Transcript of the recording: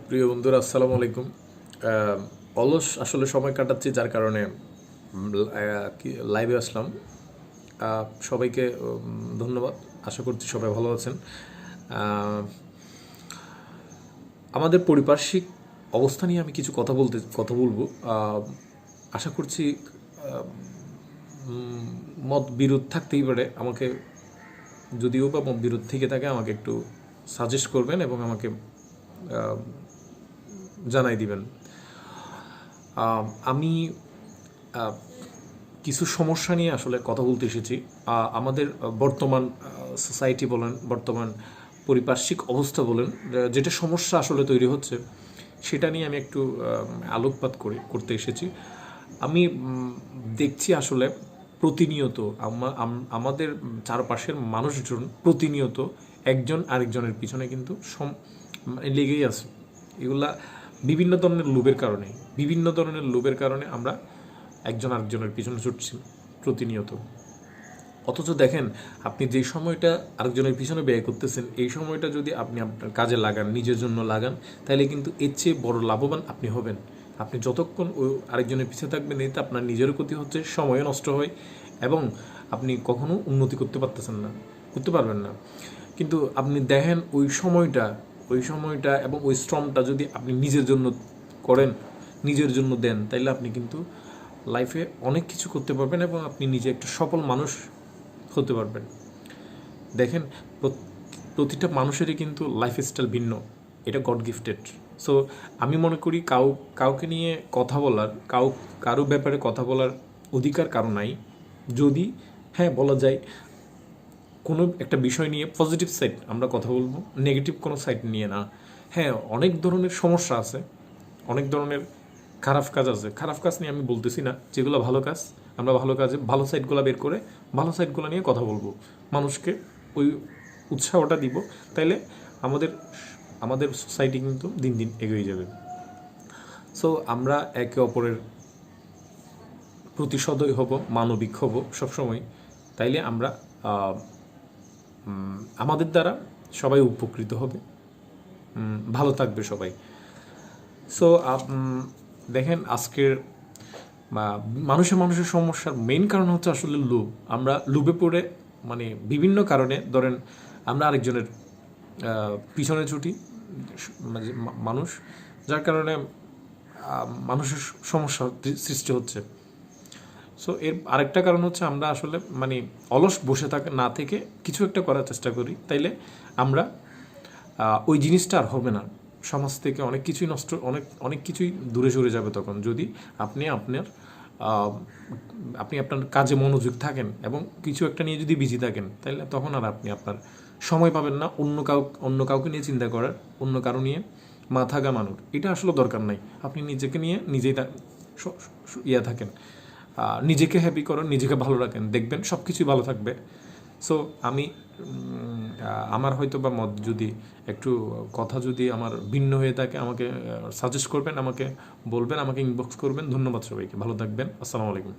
প্রিয় বন্ধুরা, আসসালামু আলাইকুম। অলস আসলে সময় কাটাচ্ছি, যার কারণে লাইভে আসলাম। সবাইকে ধন্যবাদ। আশা করছি সবাই ভালো আছেন। আমাদের পারিপার্শ্বিক অবস্থা নিয়ে আমি কিছু কথা বলবো। আশা করছি মত বিরোধ থাকতেই পারে। আমাকে যদিও বা মত বিরোধ থেকে থাকে, আমাকে একটু সাজেস্ট করবেন এবং আমাকে জানাই দিবেন। আমি কিছু সমস্যা নিয়ে আসলে কথা বলতে এসেছি। আমাদের বর্তমান সোসাইটি বলেন, বর্তমান পারিপার্শ্বিক অবস্থা বলেন, যেটা সমস্যা আসলে তৈরি হচ্ছে, সেটা নিয়ে আমি একটু আলোকপাত করতে এসেছি। আমি দেখছি আসলে প্রতিনিয়ত আমাদের চারপাশের মানুষজন প্রতিনিয়ত একজন আরেকজনের পিছনে কিন্তু লেগেই আছে। এগুলা বিভিন্ন ধরনের লোভের কারণে আমরা একজন আরেকজনের পিছনে ছুটছি প্রতিনিয়ত। অথচ দেখেন, আপনি যে সময়টা আরেকজনের পিছনে ব্যয় করতেছেন, এই সময়টা যদি আপনি আপনার কাজে লাগান, নিজের জন্য লাগান, তাহলে কিন্তু এর চেয়ে বড় লাভবান আপনি হবেন। আপনি যতক্ষণ ওই আরেকজনের পিছিয়ে থাকবেন, এতে আপনার নিজেরও ক্ষতি হচ্ছে, সময়ও নষ্ট হয় এবং আপনি কখনো উন্নতি করতে পারবেন না। কিন্তু আপনি দেখেন, ওই সময়টা এবং ওই শ্রমটা যদি আপনি নিজের জন্য করেন, নিজের জন্য দেন, তাইলে আপনি কিন্তু লাইফে অনেক কিছু করতে পারবেন এবং আপনি নিজে একটা সফল মানুষ হতে পারবেন। দেখেন, প্রতিটা মানুষেরই কিন্তু লাইফস্টাইল ভিন্ন, এটা গড গিফটেড। সো আমি মনে করি কাউকে নিয়ে কথা বলার, কারো ব্যাপারে কথা বলার অধিকার কারো নাই। যদি বলা যায় কোনো একটা বিষয় নিয়ে পজিটিভ সাইড আমরা কথা বলবো, নেগেটিভ কোনো সাইড নিয়ে না। অনেক ধরনের সমস্যা আছে, অনেক ধরনের খারাপ কাজ আছে। খারাপ কাজ নিয়ে আমি বলতেছি না, যেগুলো ভালো কাজ, আমরা ভালো সাইডগুলো বের করে ভালো সাইডগুলো নিয়ে কথা বলবো, মানুষকে ওই উৎসাহটা দিব। তাইলে আমাদের আমাদের সোসাইটি কিন্তু দিন দিন এগিয়ে যাবে। সো আমরা একে অপরের প্রতি সদয় হব, মানবিক হব সবসময়। তাইলে আমরা আমাদের দ্বারা সবাই উপকৃত হবে, ভালো থাকবে সবাই। সো দেখেন, আজকের মানুষের সমস্যার মেইন কারণ হচ্ছে আসলে লোভ। আমরা লোভে পড়ে বিভিন্ন কারণে, ধরেন আমরা আরেকজনের পিছনে ছুটি মানুষ, যার কারণে মানুষের সমস্যা সৃষ্টি হচ্ছে। সো এর আরেকটা কারণ হচ্ছে আমরা আসলে অলস বসে না থেকে কিছু একটা করার চেষ্টা করি। তাইলে আমরা ওই জিনিসটা আর হবে না। সমাজ থেকে অনেক কিছুই দূরে সরে যাবে তখন, যদি আপনি আপনার কাজে মনোযোগ থাকেন এবং কিছু একটা নিয়ে যদি বিজি থাকেন, তাহলে তখন আর আপনি আপনার সময় পাবেন না অন্য কাউকে নিয়ে চিন্তা করার, অন্য কারো নিয়ে মাথা ঘামানোর। এটা আসলে দরকার নাই। আপনি নিজেকে নিয়ে নিজেই থাকেন, নিজেকে হ্যাপি করেন, নিজেকে ভালো রাখেন, দেখবেন সব কিছুই ভালো থাকবে। সো আমার হয়তো বা মত যদি একটু কথা যদি আমার ভিন্ন হয়ে থাকে, আমাকে সাজেস্ট করবেন, আমাকে বলবেন, আমাকে ইনবক্স করবেন। ধন্যবাদ সবাইকে, ভালো থাকবেন। আসসালামু আলাইকুম।